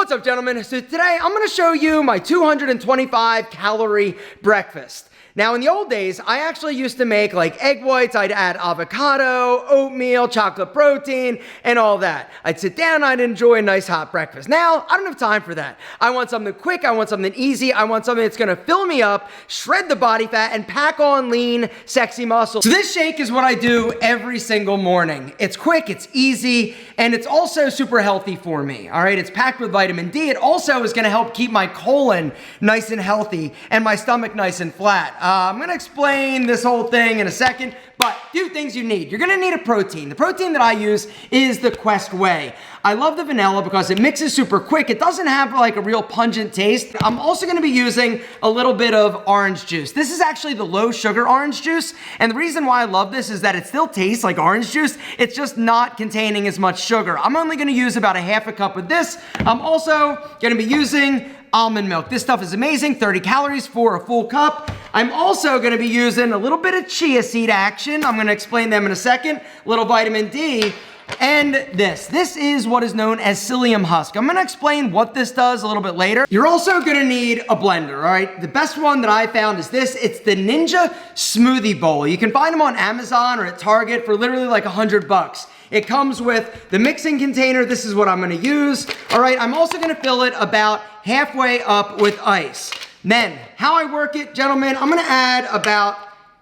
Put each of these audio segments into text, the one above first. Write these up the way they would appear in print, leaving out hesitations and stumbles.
What's up, gentlemen? So today I'm gonna show you my 225 calorie breakfast. Now, in the old days, I actually used to make like egg whites. I'd add avocado, oatmeal, chocolate protein, and all that. I'd sit down, I'd enjoy a nice hot breakfast. Now, I don't have time for that. I want something quick, I want something easy, I want something that's gonna fill me up, shred the body fat, and pack on lean, sexy muscle. So this shake is what I do every single morning. It's quick, it's easy, and it's also super healthy for me, all right? It's packed with vitamin D. It also is gonna help keep my colon nice and healthy and my stomach nice and flat. I'm gonna explain this whole thing in a second, but a few things you need. You're gonna need a protein. The protein that I use is the Quest Whey. I love the vanilla because it mixes super quick. It doesn't have like a real pungent taste. I'm also gonna be using a little bit of orange juice. This is actually the low sugar orange juice, and the reason why I love this is that it still tastes like orange juice. It's just not containing as much sugar. I'm only gonna use about a half a cup of this. I'm also gonna be using almond milk. This stuff is amazing, 30 calories for a full cup. I'm also gonna be using a little bit of chia seed action. I'm gonna explain them in a second. A little vitamin D. And this is what is known as psyllium husk. I'm gonna explain what this does a little bit later. You're also gonna need a blender, all right? The best one that I found is this. It's the Ninja Smoothie Bowl. You can find them on Amazon or at Target for literally like $100. It comes with the mixing container. This is what I'm gonna use. All right, I'm also gonna fill it about halfway up with ice. Then, how I work it, gentlemen, I'm gonna add about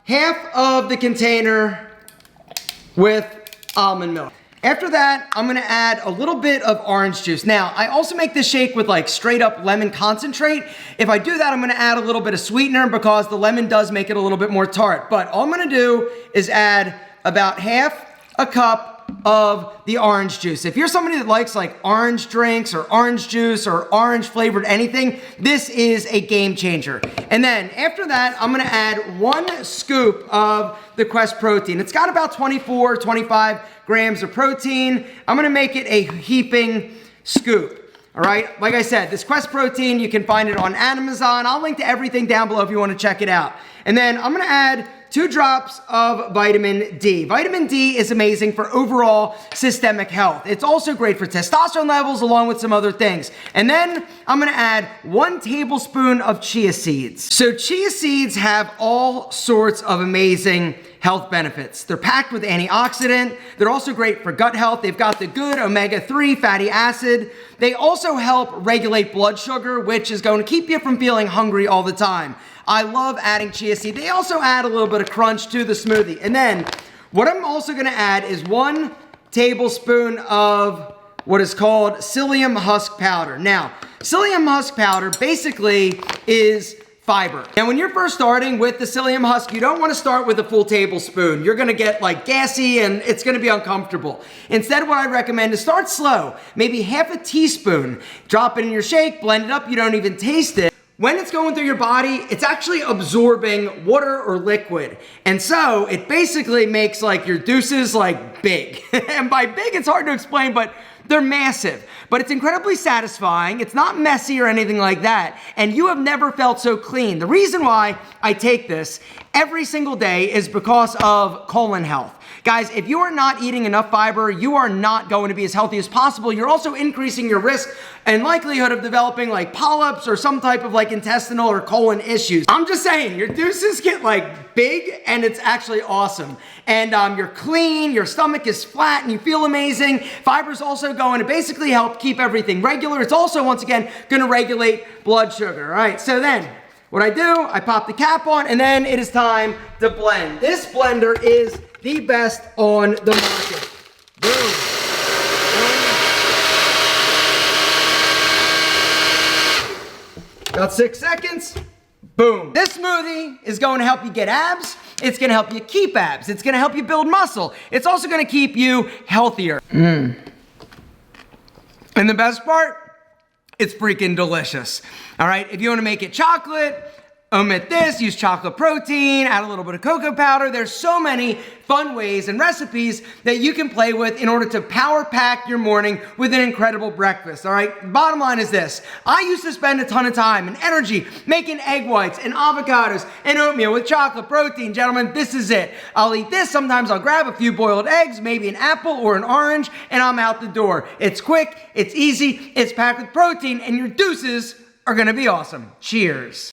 half of the container with almond milk. After that, I'm gonna add a little bit of orange juice. Now, I also make this shake with like straight up lemon concentrate. If I do that, I'm gonna add a little bit of sweetener because the lemon does make it a little bit more tart. But all I'm gonna do is add about half a cup of the orange juice. If you're somebody that likes like orange drinks or orange juice or orange flavored anything, this is a game changer. And then after that, I'm gonna add 1 scoop of the Quest protein. It's got about 24, 25 grams of protein. I'm gonna make it a heaping scoop. All right, like I said, this Quest protein, you can find it on Amazon. I'll link to everything down below if you wanna check it out. And then I'm gonna add 2 drops of vitamin D. Vitamin D is amazing for overall systemic health. It's also great for testosterone levels along with some other things. And then I'm gonna add 1 tablespoon of chia seeds. So chia seeds have all sorts of amazing health benefits. They're packed with antioxidant. They're also great for gut health. They've got the good omega-3 fatty acid. They also help regulate blood sugar, which is going to keep you from feeling hungry all the time. I love adding chia seed. They also add a little bit of crunch to the smoothie. And then what I'm also gonna add is 1 tablespoon of what is called psyllium husk powder. Now, psyllium husk powder basically is fiber. Now, when you're first starting with the psyllium husk, you don't want to start with a full tablespoon. You're gonna get like gassy and it's gonna be uncomfortable. Instead, what I recommend is start slow, maybe half a teaspoon. Drop it in your shake, blend it up, you don't even taste it. When it's going through your body, it's actually absorbing water or liquid. And so it basically makes like your deuces like big. And by big, it's hard to explain, but they're massive. But it's incredibly satisfying. It's not messy or anything like that. And you have never felt so clean. The reason why I take this every single day is because of colon health. Guys, if you are not eating enough fiber, you are not going to be as healthy as possible. You're also increasing your risk and likelihood of developing like polyps or some type of like intestinal or colon issues. I'm just saying, your deuces get like big and it's actually awesome. And you're clean, your stomach is flat and you feel amazing. Fiber's also going to basically help keep everything regular. It's also, once again, gonna regulate blood sugar. All right, so then, what I do, I pop the cap on and then it is time to blend. This blender is the best on the market. Boom. About 6 seconds. Boom. This smoothie is going to help you get abs. It's going to help you keep abs. It's going to help you build muscle. It's also going to keep you healthier. And the best part, it's freaking delicious. All right, if you want to make it chocolate, omit this, use chocolate protein, add a little bit of cocoa powder. There's so many fun ways and recipes that you can play with in order to power pack your morning with an incredible breakfast, all right? Bottom line is this. I used to spend a ton of time and energy making egg whites and avocados and oatmeal with chocolate protein. Gentlemen, this is it. I'll eat this. Sometimes I'll grab a few boiled eggs, maybe an apple or an orange, and I'm out the door. It's quick, it's easy, it's packed with protein, and your deuces are gonna be awesome. Cheers.